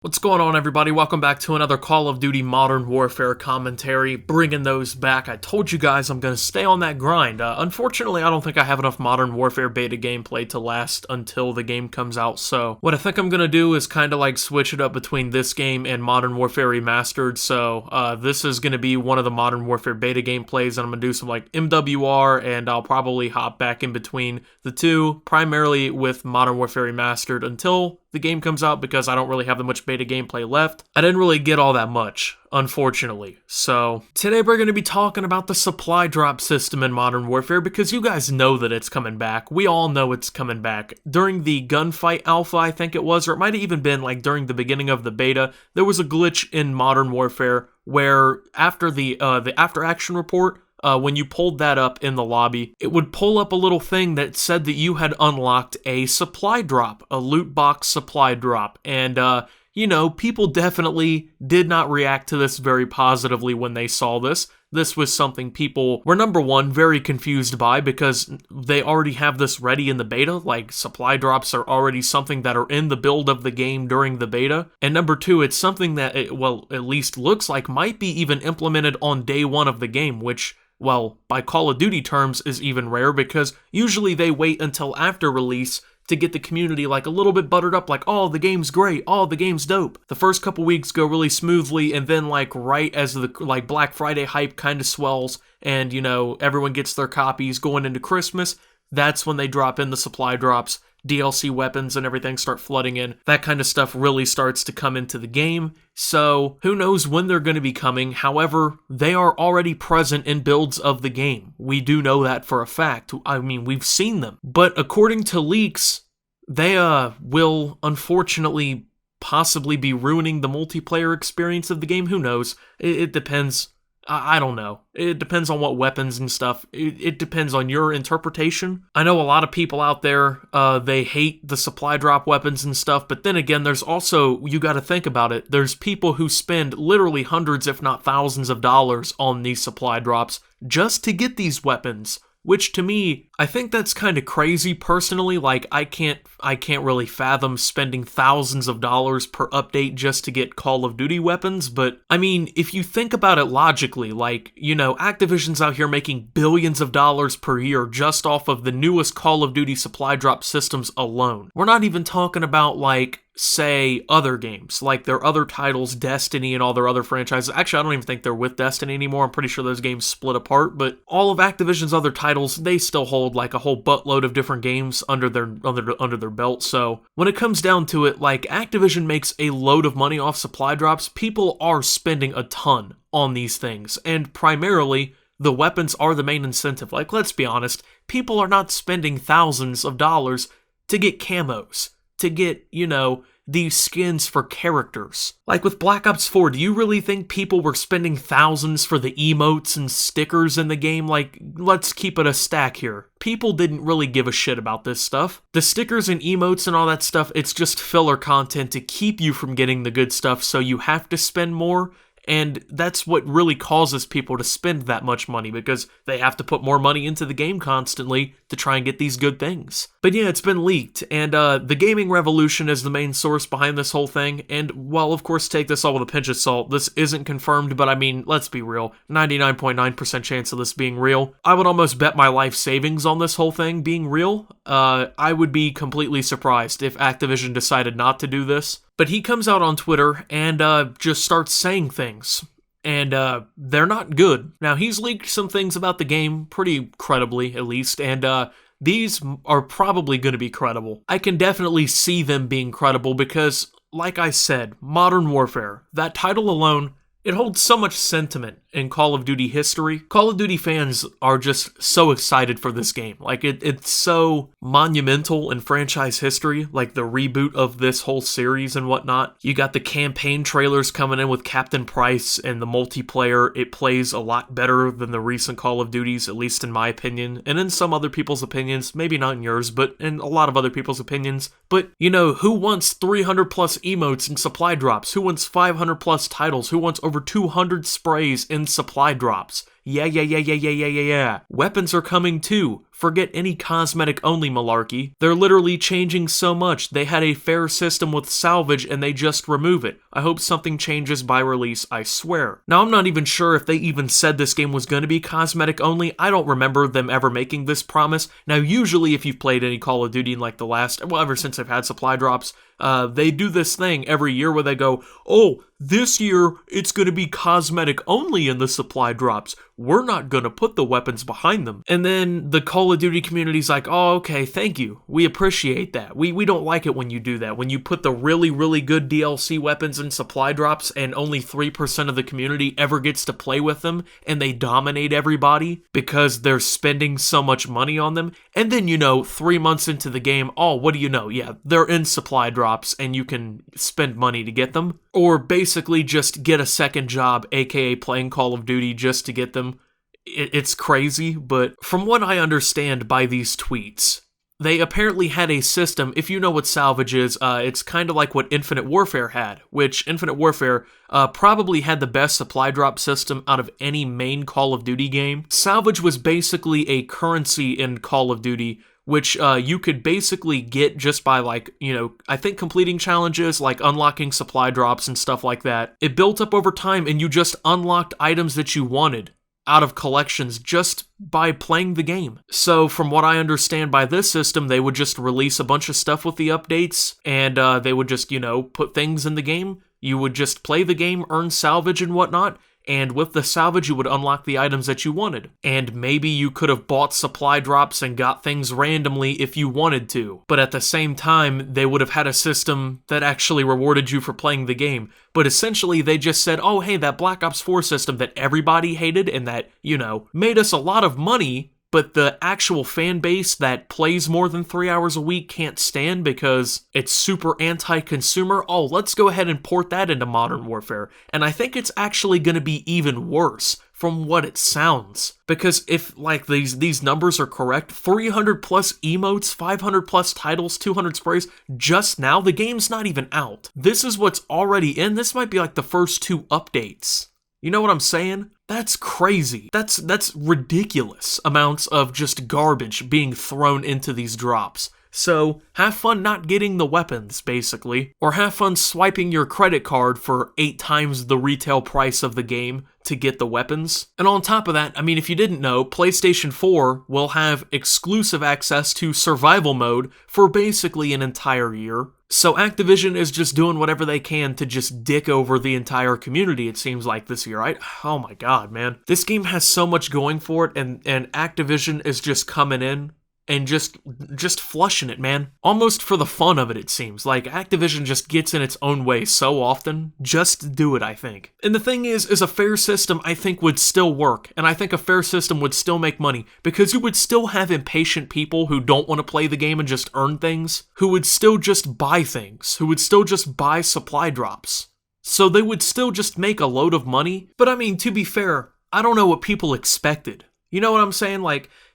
What's going on, everybody? Welcome back to another Call of Duty Modern Warfare commentary, bringing those back. I told you guys I'm going to stay on that grind. Unfortunately, I don't think I have enough Modern Warfare beta gameplay to last until the game comes out, so what I think I'm going to do is kind of like switch it up between this game and Modern Warfare Remastered, so this is going to be one of the Modern Warfare beta gameplays, and I'm going to do some like MWR, and I'll probably hop back in between the two, primarily with Modern Warfare Remastered until the game comes out, because I don't really have that much beta gameplay left. I didn't really get all that much, unfortunately. So today we're going to be talking about the supply drop system in Modern Warfare, because you guys know that it's coming back. We all know it's coming back. During the gunfight alpha, I think it was, or it might have even been like during the beginning of the beta, there was a glitch in Modern Warfare where after the after action report, when you pulled that up in the lobby, it would pull up a little thing that said that you had unlocked a supply drop, a loot box supply drop. And, you know, people definitely did not react to this very positively when they saw this. This was something people were, number one, very confused by, because they already have this ready in the beta. Like, supply drops are already something that are in the build of the game during the beta. And number two, it's something that, at least looks like might be even implemented on day one of the game, which, well, by Call of Duty terms, is even rare, because usually they wait until after release to get the community like a little bit buttered up, like, oh, the game's great, oh, the game's dope. The first couple weeks go really smoothly, and then like right as the like Black Friday hype kind of swells and, you know, everyone gets their copies going into Christmas, that's when they drop in the supply drops. DLC weapons and everything start flooding in. That kind of stuff really starts to come into the game. So who knows when they're going to be coming. However, they are already present in builds of the game. We do know that for a fact. I mean, we've seen them. But according to leaks, they will unfortunately possibly be ruining the multiplayer experience of the game. Who knows? It depends. I don't know. It depends on what weapons and stuff. It depends on your interpretation. I know a lot of people out there, they hate the supply drop weapons and stuff, but then again, there's also, you gotta think about it, there's people who spend literally hundreds, if not thousands of dollars on these supply drops just to get these weapons. Which, to me, I think that's kind of crazy personally. Like, I can't really fathom spending thousands of dollars per update just to get Call of Duty weapons, but I mean, if you think about it logically, like, you know, Activision's out here making billions of dollars per year just off of the newest Call of Duty supply drop systems alone. We're not even talking about, like, say, other games, like their other titles, Destiny and all their other franchises. Actually, I don't even think they're with Destiny anymore. I'm pretty sure those games split apart, but all of Activision's other titles, they still hold like a whole buttload of different games under their belt. So when it comes down to it, like, Activision makes a load of money off supply drops. People are spending a ton on these things, and primarily the weapons are the main incentive. Like, let's be honest, people are not spending thousands of dollars to get camos, to get, you know, these skins for characters. Like with Black Ops 4, do you really think people were spending thousands for the emotes and stickers in the game? Like, let's keep it a stack here. People didn't really give a shit about this stuff. The stickers and emotes and all that stuff, it's just filler content to keep you from getting the good stuff, so you have to spend more. And that's what really causes people to spend that much money, because they have to put more money into the game constantly to try and get these good things. But yeah, it's been leaked, and the Gaming Revolution is the main source behind this whole thing, and well, of course, take this all with a pinch of salt. This isn't confirmed, but I mean, let's be real, 99.9% chance of this being real. I would almost bet my life savings on this whole thing being real. I would be completely surprised if Activision decided not to do this. But he comes out on Twitter and just starts saying things, and they're not good. Now, he's leaked some things about the game, pretty credibly at least, and these are probably going to be credible. I can definitely see them being credible because, like I said, Modern Warfare, that title alone, it holds so much sentiment in Call of Duty history. Call of Duty fans are just so excited for this game. Like, it's so monumental in franchise history, like the reboot of this whole series and whatnot. You got the campaign trailers coming in with Captain Price, and the multiplayer, it plays a lot better than the recent Call of Duties, at least in my opinion, and in some other people's opinions, maybe not in yours, but in a lot of other people's opinions. But, you know, who wants 300 plus emotes and supply drops? Who wants 500 plus titles? Who wants over 200 sprays in supply drops? Yeah. Weapons are coming too. Forget any cosmetic-only malarkey. They're literally changing so much. They had a fair system with salvage and they just remove it. I hope something changes by release, I swear. Now, I'm not even sure if they even said this game was going to be cosmetic-only. I don't remember them ever making this promise. Now, usually if you've played any Call of Duty in like the last, well, ever since I've had supply drops, they do this thing every year where they go, oh, this year it's going to be cosmetic only in the supply drops. We're not going to put the weapons behind them. And then the Call of Duty community's like, oh, okay, thank you. We appreciate that. We don't like it when you do that. When you put the really, really good DLC weapons in supply drops and only 3% of the community ever gets to play with them and they dominate everybody because they're spending so much money on them. And then, 3 months into the game, oh, what do you know? Yeah, they're in supply drops and you can spend money to get them. Or basically just get a second job, aka playing Call of Duty just to get them. It's crazy, but from what I understand by these tweets, they apparently had a system. If you know what salvage is, it's kind of like what Infinite Warfare had, which Infinite Warfare probably had the best supply drop system out of any main Call of Duty game. Salvage was basically a currency in Call of Duty which you could basically get just by I think completing challenges, like unlocking supply drops and stuff like that. It built up over time and you just unlocked items that you wanted out of collections just by playing the game. So from what I understand by this system, they would just release a bunch of stuff with the updates and they would just, put things in the game. You would just play the game, earn salvage and whatnot, and with the salvage, you would unlock the items that you wanted. And maybe you could have bought supply drops and got things randomly if you wanted to. But at the same time, they would have had a system that actually rewarded you for playing the game. But essentially, they just said, oh, hey, that Black Ops 4 system that everybody hated and that, made us a lot of money, but the actual fan base that plays more than 3 hours a week can't stand because it's super anti-consumer. Oh, let's go ahead and port that into Modern Warfare. And I think it's actually going to be even worse from what it sounds. Because if these numbers are correct, 300 plus emotes, 500 plus titles, 200 sprays, just now, the game's not even out. This is what's already in. This might be like the first 2 updates. You know what I'm saying? That's crazy. That's ridiculous amounts of just garbage being thrown into these drops. So, have fun not getting the weapons, basically. Or have fun swiping your credit card for 8 times the retail price of the game to get the weapons. And on top of that, if you didn't know, PlayStation 4 will have exclusive access to survival mode for basically an entire year. So Activision is just doing whatever they can to just dick over the entire community, it seems like, this year. Oh my god, man. This game has so much going for it, and Activision is just coming in and just flushing it, man. Almost for the fun of it, it seems. Activision just gets in its own way so often. Just do it, I think. And the thing is a fair system, I think, would still work. And I think a fair system would still make money. Because you would still have impatient people who don't want to play the game and just earn things. Who would still just buy things. Who would still just buy supply drops. So they would still just make a load of money. But to be fair, I don't know what people expected. You know what I'm saying?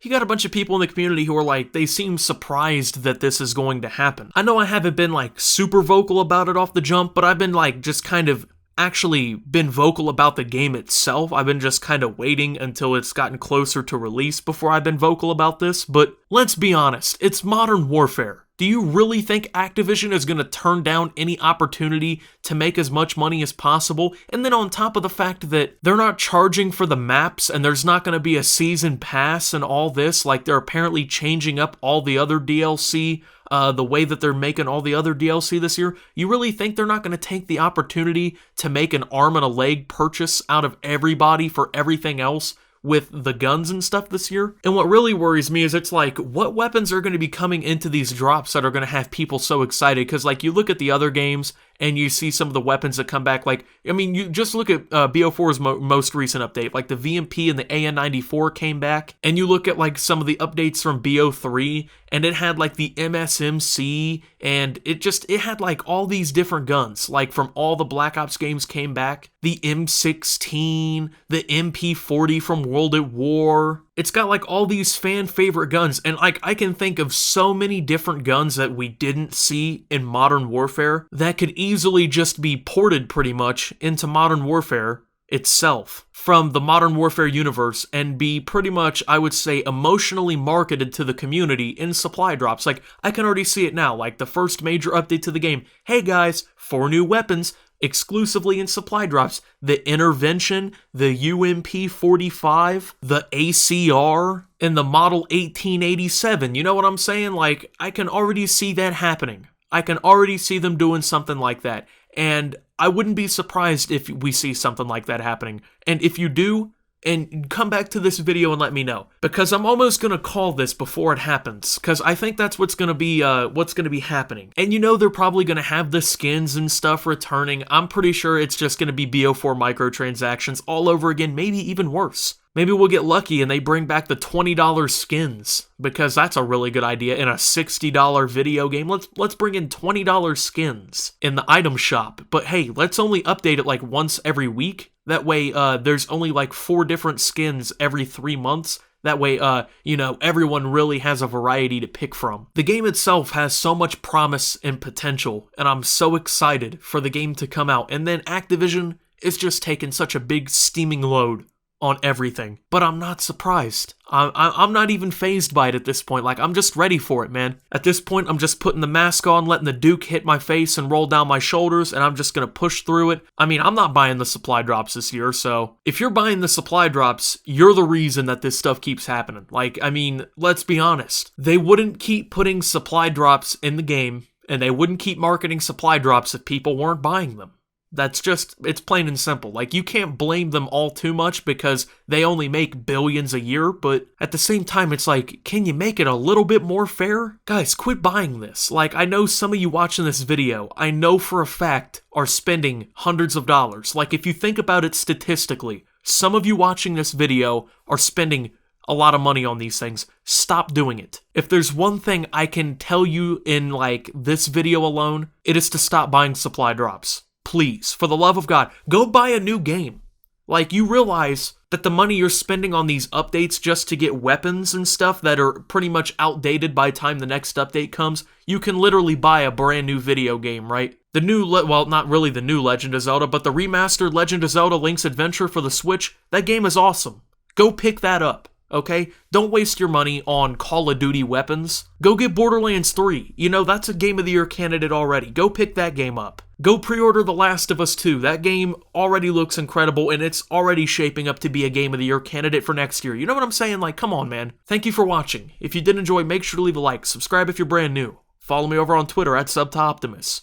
You got a bunch of people in the community who are they seem surprised that this is going to happen. I know I haven't been super vocal about it off the jump, but I've been just kind of actually been vocal about the game itself. I've been just kind of waiting until it's gotten closer to release before I've been vocal about this. But let's be honest, it's Modern Warfare. Do you really think Activision is going to turn down any opportunity to make as much money as possible? And then on top of the fact that they're not charging for the maps and there's not going to be a season pass and all this, they're apparently changing up all the other DLC, the way that they're making all the other DLC this year, you really think they're not going to take the opportunity to make an arm and a leg purchase out of everybody for everything else with the guns and stuff this year? And what really worries me is it's what weapons are going to be coming into these drops that are going to have people so excited? Because you look at the other games and you see some of the weapons that come back. You just look at BO4's most recent update. The VMP and the AN94 came back. And you look at some of the updates from BO3 and it had the MSMC and it had all these different guns. From all the Black Ops games came back. The M16, the MP40 from World at War. It's got all these fan favorite guns, and I can think of so many different guns that we didn't see in Modern Warfare that could easily just be ported pretty much into Modern Warfare itself from the Modern Warfare universe and be pretty much, I would say, emotionally marketed to the community in supply drops. Like, I can already see it now, like the first major update to the game. Hey guys, 4 new weapons exclusively in supply drops. The Intervention, the UMP-45, the ACR, and the Model 1887. You know what I'm saying? Like, I can already see that happening. I can already see them doing something like that. And I wouldn't be surprised if we see something like that happening. And if you do, and come back to this video and let me know, because I'm almost gonna call this before it happens, because I think that's what's gonna be happening. And you know they're probably gonna have the skins and stuff returning. I'm pretty sure it's just gonna be BO4 microtransactions all over again, maybe even worse. Maybe we'll get lucky and they bring back the $20 skins, because that's a really good idea in a $60 video game. Let's bring in $20 skins in the item shop. But hey, let's only update it like once every week. That way, there's only like 4 different skins every 3 months. That way, you know, everyone really has a variety to pick from. The game itself has so much promise and potential, and I'm so excited for the game to come out. And then Activision is just taking such a big steaming load on everything. But I'm not surprised. I'm not even fazed by it at this point. Like, I'm just ready for it, man. At this point, I'm just putting the mask on, letting the Duke hit my face and roll down my shoulders, and I'm just gonna push through it. I mean, I'm not buying the supply drops this year, so if you're buying the supply drops, you're the reason that this stuff keeps happening. Like, I mean, let's be honest. They wouldn't keep putting supply drops in the game, and they wouldn't keep marketing supply drops if people weren't buying them. That's just, it's plain and simple. Like, you can't blame them all too much because they only make billions a year, but at the same time, it's like, can you make it a little bit more fair? Guys, quit buying this. Like, I know some of you watching this video, I know for a fact, are spending hundreds of dollars. Like, if you think about it statistically, some of you watching this video are spending a lot of money on these things. Stop doing it. If there's one thing I can tell you in, like, this video alone, it is to stop buying supply drops. Please, for the love of God, go buy a new game. Like, you realize that the money you're spending on these updates just to get weapons and stuff that are pretty much outdated by the time the next update comes, you can literally buy a brand new video game, right? The new, well, not really the new Legend of Zelda, but the remastered Legend of Zelda Link's Adventure for the Switch, that game is awesome. Go pick that up. Okay? Don't waste your money on Call of Duty weapons. Go get Borderlands 3. You know, that's a Game of the Year candidate already. Go pick that game up. Go pre-order The Last of Us 2. That game already looks incredible, and it's already shaping up to be a Game of the Year candidate for next year. You know what I'm saying? Like, come on, man. Thank you for watching. If you did enjoy, make sure to leave a like. Subscribe if you're brand new. Follow me over on Twitter @SubToOptimus.